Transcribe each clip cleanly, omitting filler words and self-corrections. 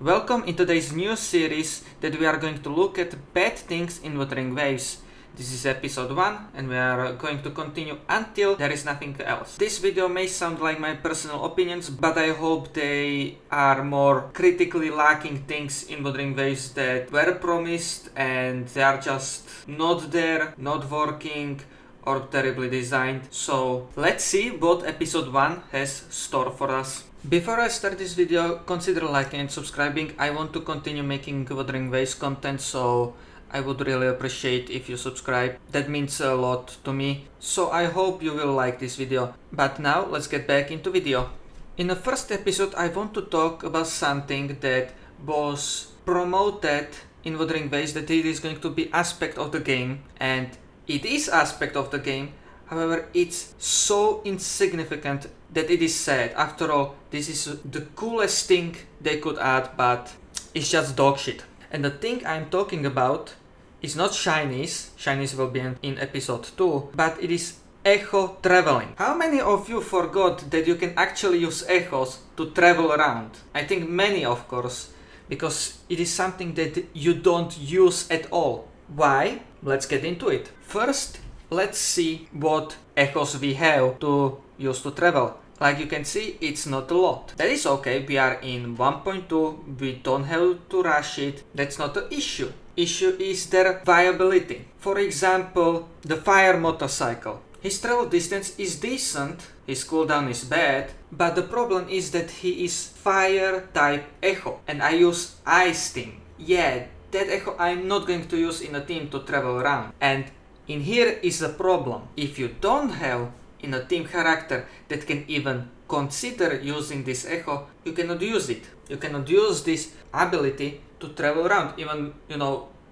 Welcome in today's new series that we are going to look at bad things in Wuthering waves. This is episode 1 and we are going to continue until there is nothing else. This video may sound like my personal opinions, but I hope they are more critically lacking things in Wuthering waves that were promised and they are just not there, not working, or terribly designed. So let's see what episode 1 has store for us. Before I start this video, consider liking and subscribing. I want to continue making Wuthering waves content, so I would really appreciate if you subscribe. That means a lot to me. So I hope you will like this video. But now let's get back into video. In the first episode I want to talk about something that was promoted in Wuthering waves, that it is going to be aspect of the game, and it is aspect of the game. However, it's so insignificant that it is sad. After all, this is the coolest thing they could add, but it's just dog shit. And the thing I'm talking about is not shinies. Shinies will be in episode 2, but it is EchoTraveling. How many of you forgot that you can actually use echoes to travel around? I think many, of course, because it is something that you don't use at all. Why? Let's get into it. First, let's see what echoes we have to use to travel. Like you can see, it's not a lot. That is okay, we are in 1.2, we don't have to rush it. That's not the issue. Issue is their viability. For example, the fire motorcycle. His travel distance is decent, his cooldown is bad, but the problem is that he is fire type echo and I use ice team. Yeah, that echo I'm not going to use in a team to travel around. And in here is the problem. If you don't have in a team character that can even consider using this echo, you cannot use it. You cannot use this ability to travel around. Even,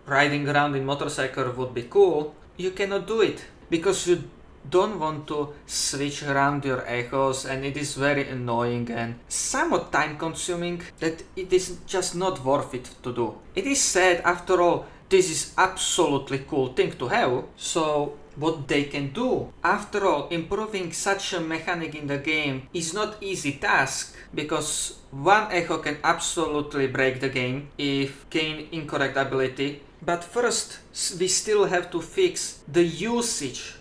riding around in motorcycle would be cool. You cannot do it because you don't want to switch around your echoes, and it is very annoying and somewhat time consuming that it is just not worth it to do. It is sad, after all, this is absolutely cool thing to have. So what they can do? After all, improving such a mechanic in the game is not easy task, because one echo can absolutely break the game if gain incorrect ability. But first, we still have to fix the usage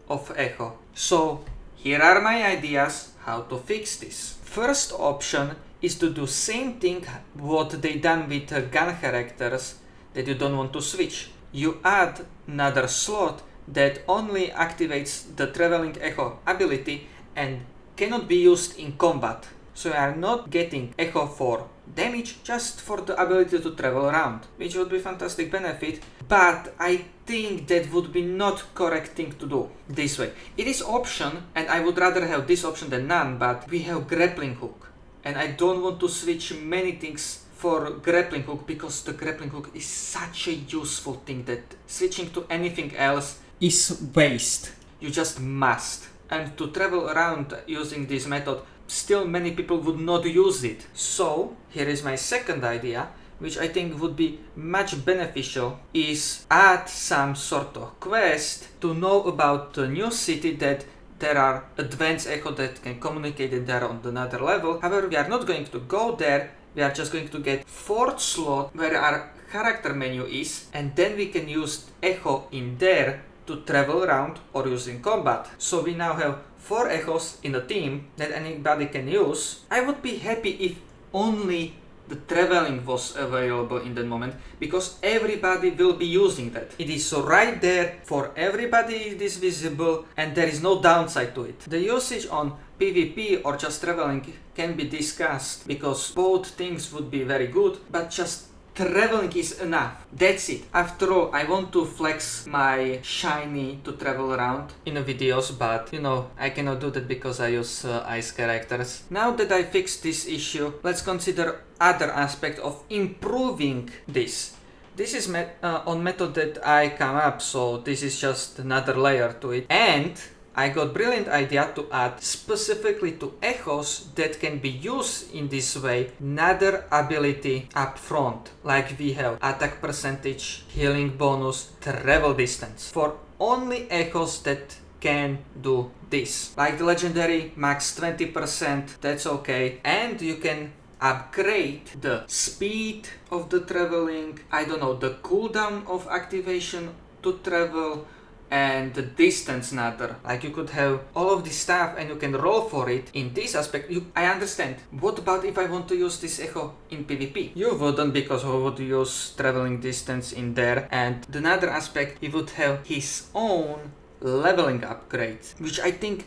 of echo. So here are my ideas how to fix this. First option is to do same thing what they done with gun characters that you don't want to switch. You add another slot that only activates the traveling echo ability and cannot be used in combat. So you are not getting echo for damage, just for the ability to travel around, which would be fantastic benefit, but I think that would be not correct thing to do this way. It is option and I would rather have this option than none, but we have grappling hook and I don't want to switch many things for grappling hook because the grappling hook is such a useful thing that switching to anything else is waste. You just must. And to travel around using this method, still many people would not use it. So here is my second idea, which I think would be much beneficial, is add some sort of quest to know about the new city, that there are advanced echo that can communicate there on another level. However, we are not going to go there. We are just going to get fourth slot where our character menu is, and then we can use echo in there to travel around or use in combat. So we now have 4 echoes in a team that anybody can use. I would be happy if only the traveling was available in that moment, because everybody will be using that. It is so right there for everybody, it is visible and there is no downside to it. The usage on PvP or just traveling can be discussed, because both things would be very good, but just traveling is enough. That's it. After all, I want to flex my shiny to travel around in the videos, but I cannot do that because I use ice characters. Now that I fixed this issue, let's consider other aspect of improving this. This is on method that I come up, so this is just another layer to it. And I got brilliant idea to add specifically to echoes that can be used in this way another ability up front, like we have attack percentage, healing bonus, travel distance, for only echoes that can do this. Like the legendary max 20%, that's okay, and you can upgrade the speed of the traveling, I don't know, the cooldown of activation to travel, and the distance another. Like you could have all of this stuff and you can roll for it. In this aspect, I understand. What about if I want to use this echo in PvP? You wouldn't, because who would use traveling distance in there? And another aspect, he would have his own leveling upgrades, which I think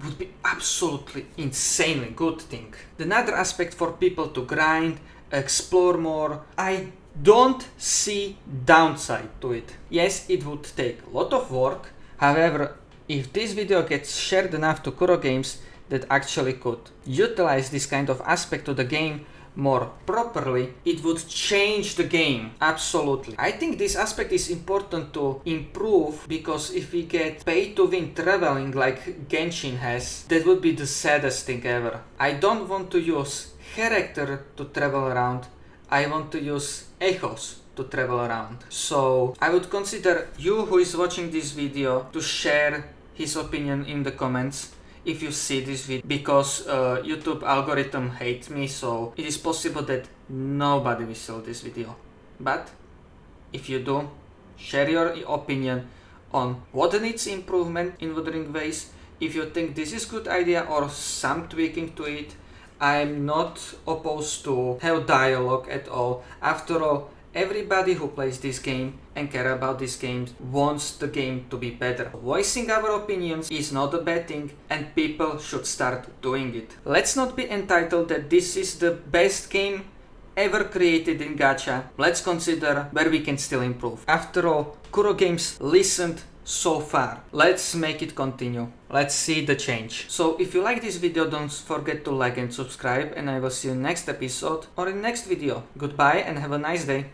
would be absolutely insanely good thing. Another aspect for people to grind, explore more. I don't see downside to it. Yes, it would take a lot of work. However, if this video gets shared enough to Kuro games that actually could utilize this kind of aspect of the game more properly, it would change the game. Absolutely. I think this aspect is important to improve, because if we get pay to win traveling like Genshin has, that would be the saddest thing ever. I don't want to use character to travel around. I want to use echoes to travel around. So I would consider you who is watching this video to share his opinion in the comments if you see this video, because YouTube algorithm hates me, so it is possible that nobody will see this video. But if you do, share your opinion on what needs improvement in Wuthering Waves. If you think this is good idea or some tweaking to it, I'm not opposed to have dialogue at all. After all, everybody who plays this game and care about this game wants the game to be better. Voicing our opinions is not a bad thing, and people should start doing it. Let's not be entitled that this is the best game ever created in gacha. Let's consider where we can still improve. After all, Kuro Games listened so far. Let's make it continue. Let's see the change. So if you like this video, don't forget to like and subscribe, and I will see you next episode or in next video. Goodbye and have a nice day.